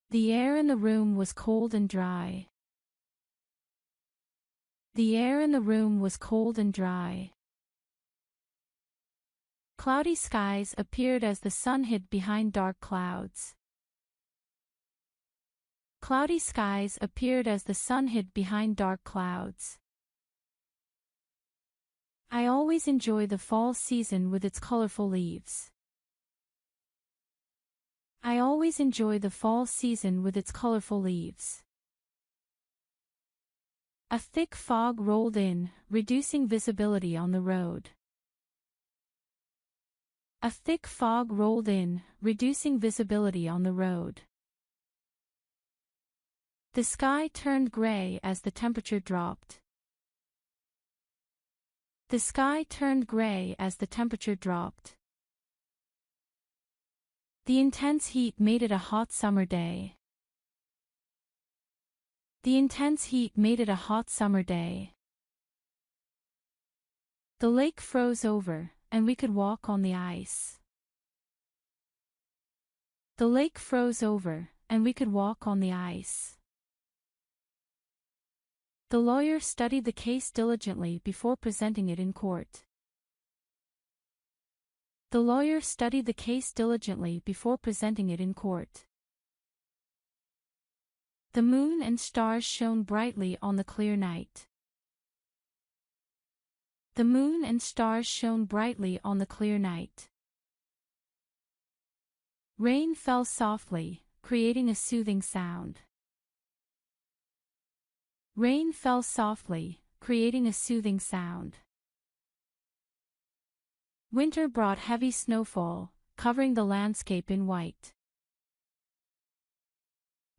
The air in the room was cold and dry. The air in the room was cold and dry. Cloudy skies appeared as the sun hid behind dark clouds. Cloudy skies appeared as the sun hid behind dark clouds. I always enjoy the fall season with its colorful leaves. I always enjoy the fall season with its colorful leaves. A thick fog rolled in, reducing visibility on the road. A thick fog rolled in, reducing visibility on the road. The sky turned gray as the temperature dropped. The sky turned gray as the temperature dropped. The intense heat made it a hot summer day. The intense heat made it a hot summer day. The lake froze over, and we could walk on the ice. The lake froze over, and we could walk on the ice. The lawyer studied the case diligently before presenting it in court. The lawyer studied the case diligently before presenting it in court. The moon and stars shone brightly on the clear night. The moon and stars shone brightly on the clear night. Rain fell softly, creating a soothing sound. Rain fell softly, creating a soothing sound. Winter brought heavy snowfall, covering the landscape in white.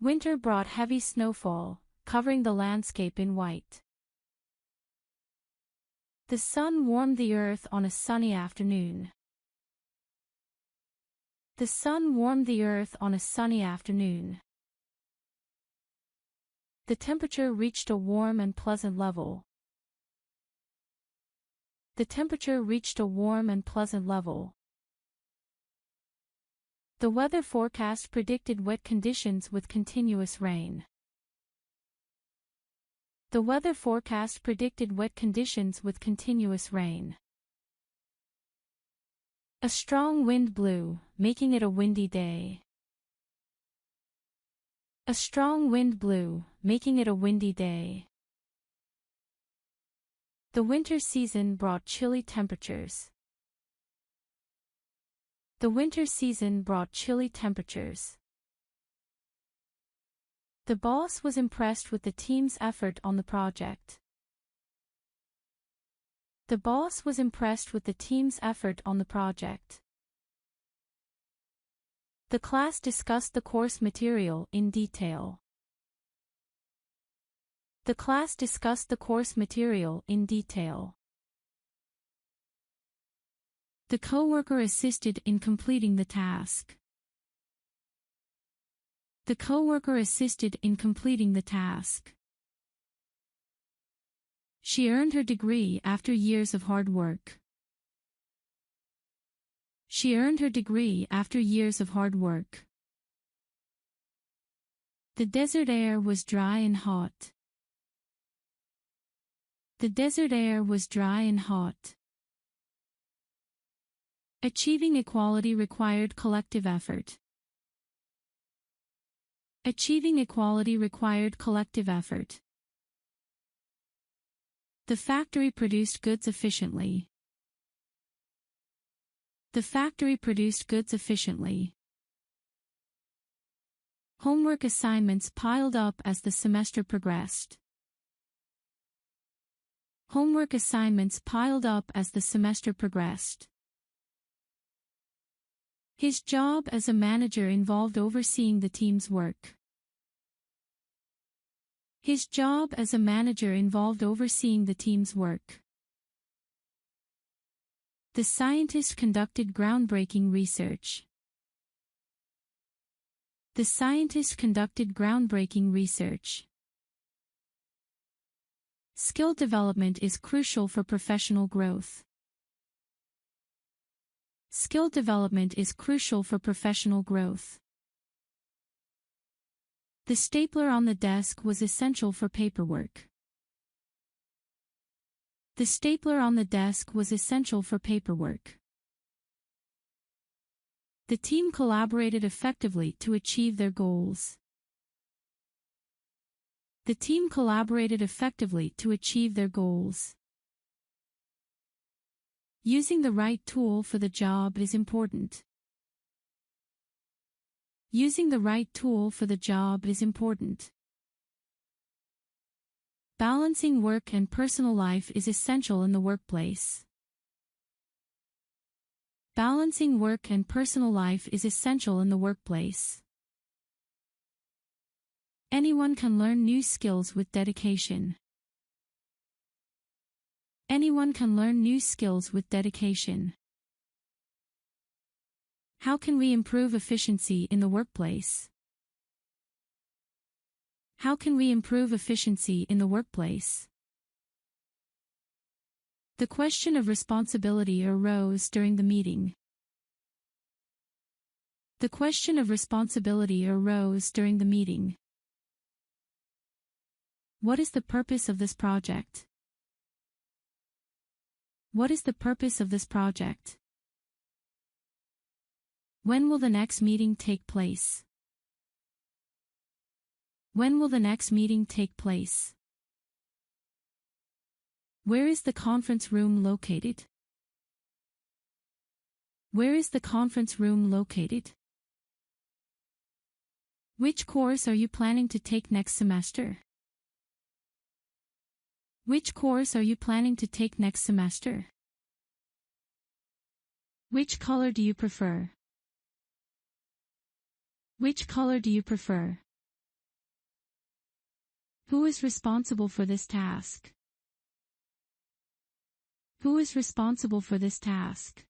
Winter brought heavy snowfall, covering the landscape in white. The sun warmed the earth on a sunny afternoon. The sun warmed the earth on a sunny afternoon. The temperature reached a warm and pleasant level. The temperature reached a warm and pleasant level. The weather forecast predicted wet conditions with continuous rain. The weather forecast predicted wet conditions with continuous rain. A strong wind blew, making it a windy day. A strong wind blew, making it a windy day. The winter season brought chilly temperatures. The winter season brought chilly temperatures. The boss was impressed with the team's effort on the project. The boss was impressed with the team's effort on the project. The class discussed the course material in detail. The class discussed the course material in detail. The coworker assisted in completing the task. The coworker assisted in completing the task. She earned her degree after years of hard work. She earned her degree after years of hard work. The desert air was dry and hot. The desert air was dry and hot. Achieving equality required collective effort. Achieving equality required collective effort. The factory produced goods efficiently. The factory produced goods efficiently. Homework assignments piled up as the semester progressed. Homework assignments piled up as the semester progressed. His job as a manager involved overseeing the team's work. His job as a manager involved overseeing the team's work. The scientist conducted groundbreaking research. The scientist conducted groundbreaking research. Skill development is crucial for professional growth. Skill development is crucial for professional growth. The stapler on the desk was essential for paperwork. The stapler on the desk was essential for paperwork. The team collaborated effectively to achieve their goals. The team collaborated effectively to achieve their goals. Using the right tool for the job is important. Using the right tool for the job is important. Balancing work and personal life is essential in the workplace. Balancing work and personal life is essential in the workplace. Anyone can learn new skills with dedication. Anyone can learn new skills with dedication. How can we improve efficiency in the workplace? How can we improve efficiency in the workplace? The question of responsibility arose during the meeting. The question of responsibility arose during the meeting. What is the purpose of this project? What is the purpose of this project? When will the next meeting take place? When will the next meeting take place? Where is the conference room located? Where is the conference room located? Which course are you planning to take next semester? Which course are you planning to take next semester? Which color do you prefer? Which color do you prefer? Who is responsible for this task? Who is responsible for this task?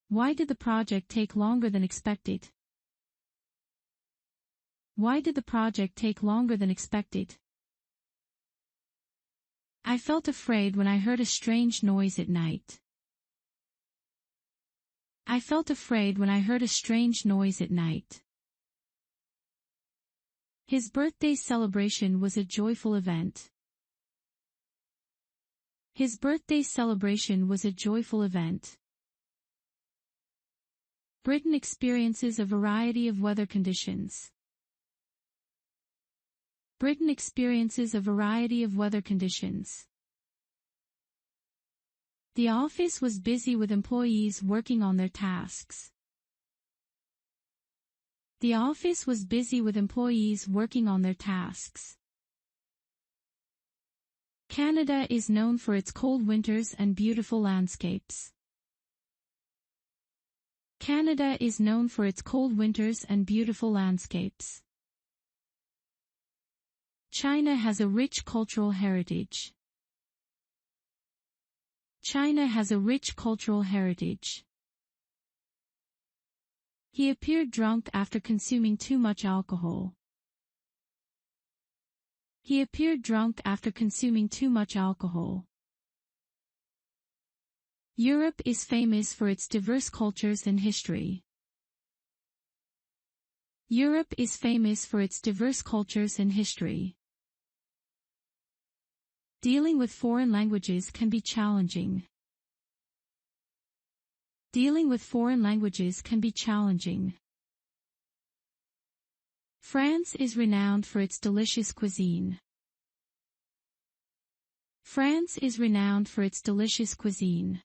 Why did the project take longer than expected? Why did the project take longer than expected? I felt afraid when I heard a strange noise at night. I felt afraid when I heard a strange noise at night. His birthday celebration was a joyful event. His birthday celebration was a joyful event. Britain experiences a variety of weather conditions. Britain experiences a variety of weather conditions. The office was busy with employees working on their tasks. The office was busy with employees working on their tasks. Canada is known for its cold winters and beautiful landscapes. Canada is known for its cold winters and beautiful landscapes. China has a rich cultural heritage. China has a rich cultural heritage. He appeared drunk after consuming too much alcohol. He appeared drunk after consuming too much alcohol. Europe is famous for its diverse cultures and history. Europe is famous for its diverse cultures and history. Dealing with foreign languages can be challenging. Dealing with foreign languages can be challenging. France is renowned for its delicious cuisine. France is renowned for its delicious cuisine.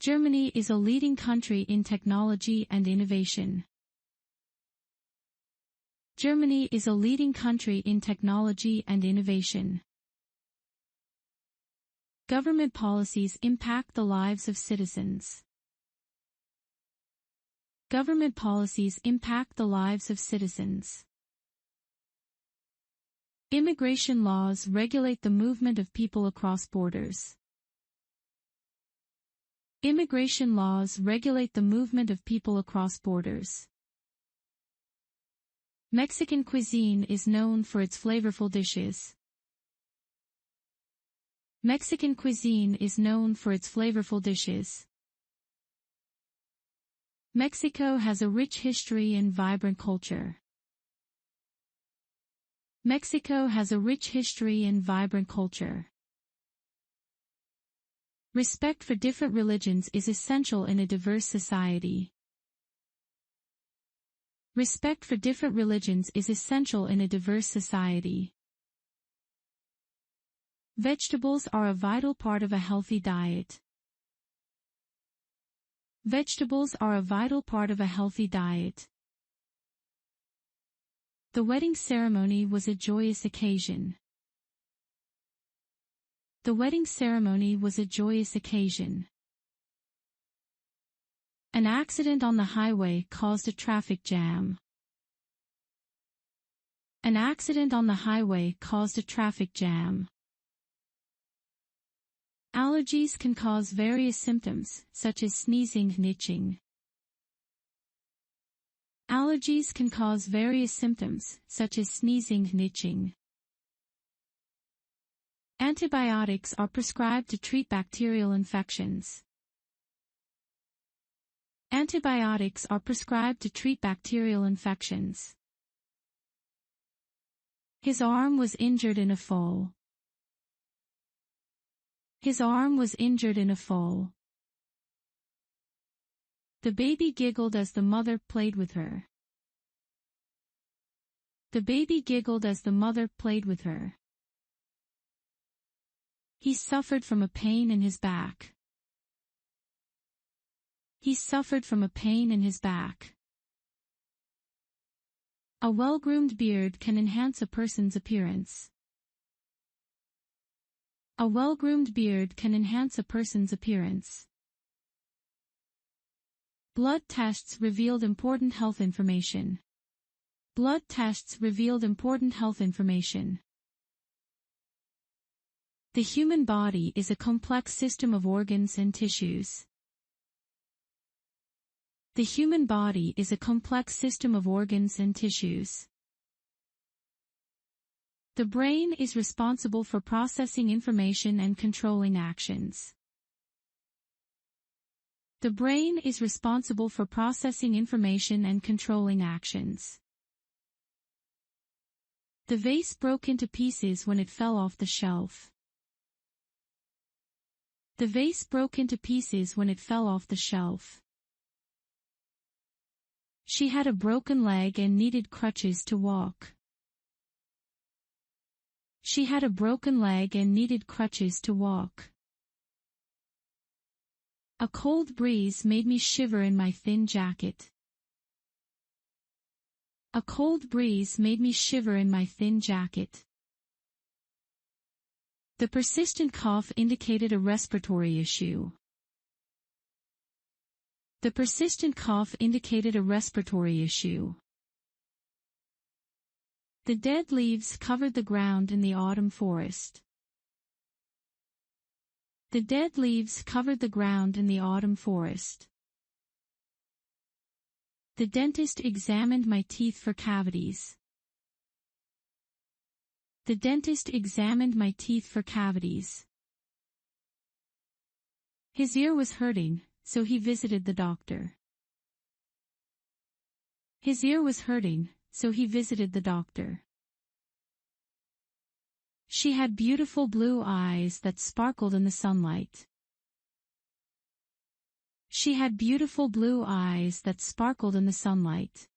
Germany is a leading country in technology and innovation. Germany is a leading country in technology and innovation. Government policies impact the lives of citizens. Government policies impact the lives of citizens. Immigration laws regulate the movement of people across borders. Immigration laws regulate the movement of people across borders. Mexican cuisine is known for its flavorful dishes. Mexican cuisine is known for its flavorful dishes. Mexico has a rich history and vibrant culture. Mexico has a rich history and vibrant culture. Respect for different religions is essential in a diverse society. Respect for different religions is essential in a diverse society. Vegetables are a vital part of a healthy diet. Vegetables are a vital part of a healthy diet. The wedding ceremony was a joyous occasion. The wedding ceremony was a joyous occasion. An accident on the highway caused a traffic jam. An accident on the highway caused a traffic jam. Allergies can cause various symptoms, such as sneezing and itching. Allergies can cause various symptoms, such as sneezing and itching. Antibiotics are prescribed to treat bacterial infections. Antibiotics are prescribed to treat bacterial infections. His arm was injured in a fall. His arm was injured in a fall. The baby giggled as the mother played with her. The baby giggled as the mother played with her. He suffered from a pain in his back. He suffered from a pain in his back. A well-groomed beard can enhance a person's appearance. A well-groomed beard can enhance a person's appearance. Blood tests revealed important health information. Blood tests revealed important health information. The human body is a complex system of organs and tissues. The human body is a complex system of organs and tissues. The brain is responsible for processing information and controlling actions. The brain is responsible for processing information and controlling actions. The vase broke into pieces when it fell off the shelf. The vase broke into pieces when it fell off the shelf. She had a broken leg and needed crutches to walk. She had a broken leg and needed crutches to walk. A cold breeze made me shiver in my thin jacket. A cold breeze made me shiver in my thin jacket. The persistent cough indicated a respiratory issue. The persistent cough indicated a respiratory issue. The dead leaves covered the ground in the autumn forest. The dead leaves covered the ground in the autumn forest. The dentist examined my teeth for cavities. The dentist examined my teeth for cavities. His ear was hurting, so he visited the doctor. His ear was hurting, so he visited the doctor. She had beautiful blue eyes that sparkled in the sunlight. She had beautiful blue eyes that sparkled in the sunlight.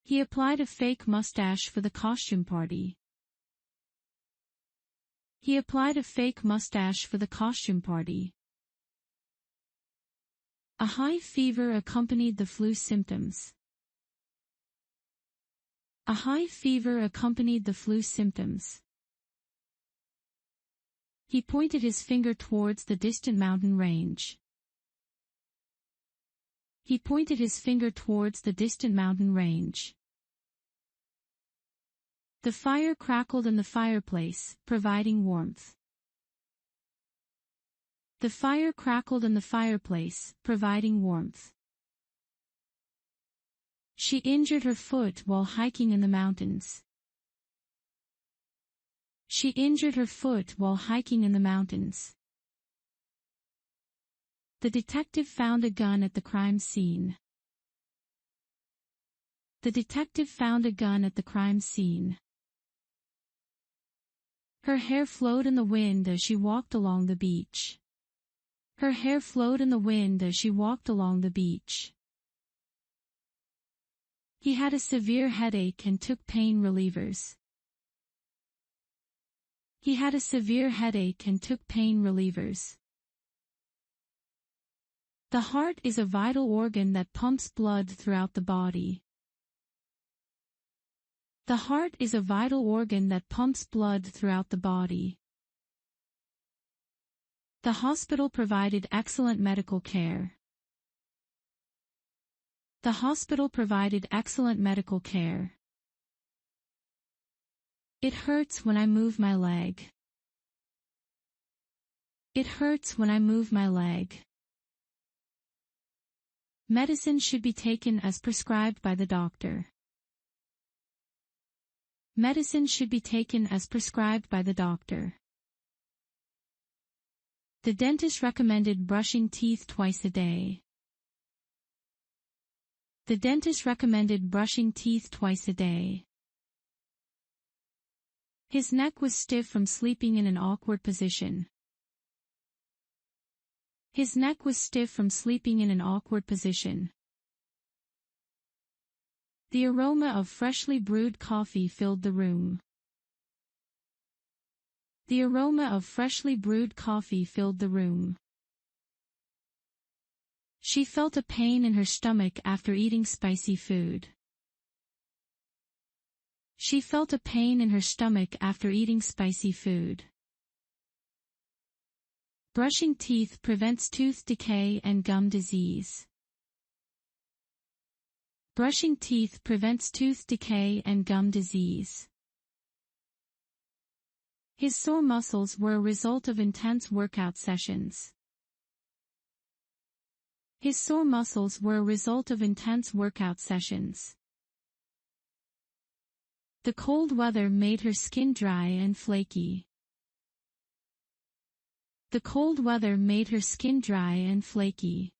He applied a fake mustache for the costume party. He applied a fake mustache for the costume party. A high fever accompanied the flu symptoms. A high fever accompanied the flu symptoms. He pointed his finger towards the distant mountain range. He pointed his finger towards the distant mountain range. The fire crackled in the fireplace, providing warmth. The fire crackled in the fireplace, providing warmth. She injured her foot while hiking in the mountains. She injured her foot while hiking in the mountains. The detective found a gun at the crime scene. The detective found a gun at the crime scene. Her hair flowed in the wind as she walked along the beach. Her hair flowed in the wind as she walked along the beach. He had a severe headache and took pain relievers. He had a severe headache and took pain relievers. The heart is a vital organ that pumps blood throughout the body. The heart is a vital organ that pumps blood throughout the body. The hospital provided excellent medical care. The hospital provided excellent medical care. It hurts when I move my leg. It hurts when I move my leg. Medicine should be taken as prescribed by the doctor. Medicine should be taken as prescribed by the doctor. The dentist recommended brushing teeth twice a day. The dentist recommended brushing teeth twice a day. His neck was stiff from sleeping in an awkward position. His neck was stiff from sleeping in an awkward position. The aroma of freshly brewed coffee filled the room. The aroma of freshly brewed coffee filled the room. She felt a pain in her stomach after eating spicy food. She felt a pain in her stomach after eating spicy food. Brushing teeth prevents tooth decay and gum disease. Brushing teeth prevents tooth decay and gum disease. His sore muscles were a result of intense workout sessions. His sore muscles were a result of intense workout sessions. The cold weather made her skin dry and flaky. The cold weather made her skin dry and flaky.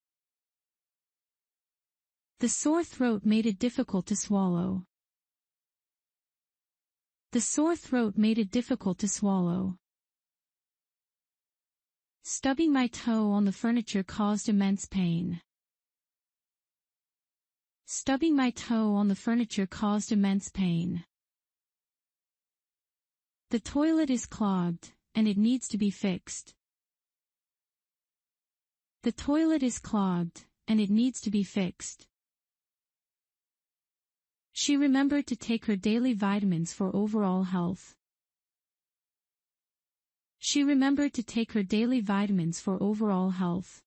The sore throat made it difficult to swallow. The sore throat made it difficult to swallow. Stubbing my toe on the furniture caused immense pain. Stubbing my toe on the furniture caused immense pain. The toilet is clogged, and it needs to be fixed. The toilet is clogged, and it needs to be fixed. She remembered to take her daily vitamins for overall health. She remembered to take her daily vitamins for overall health.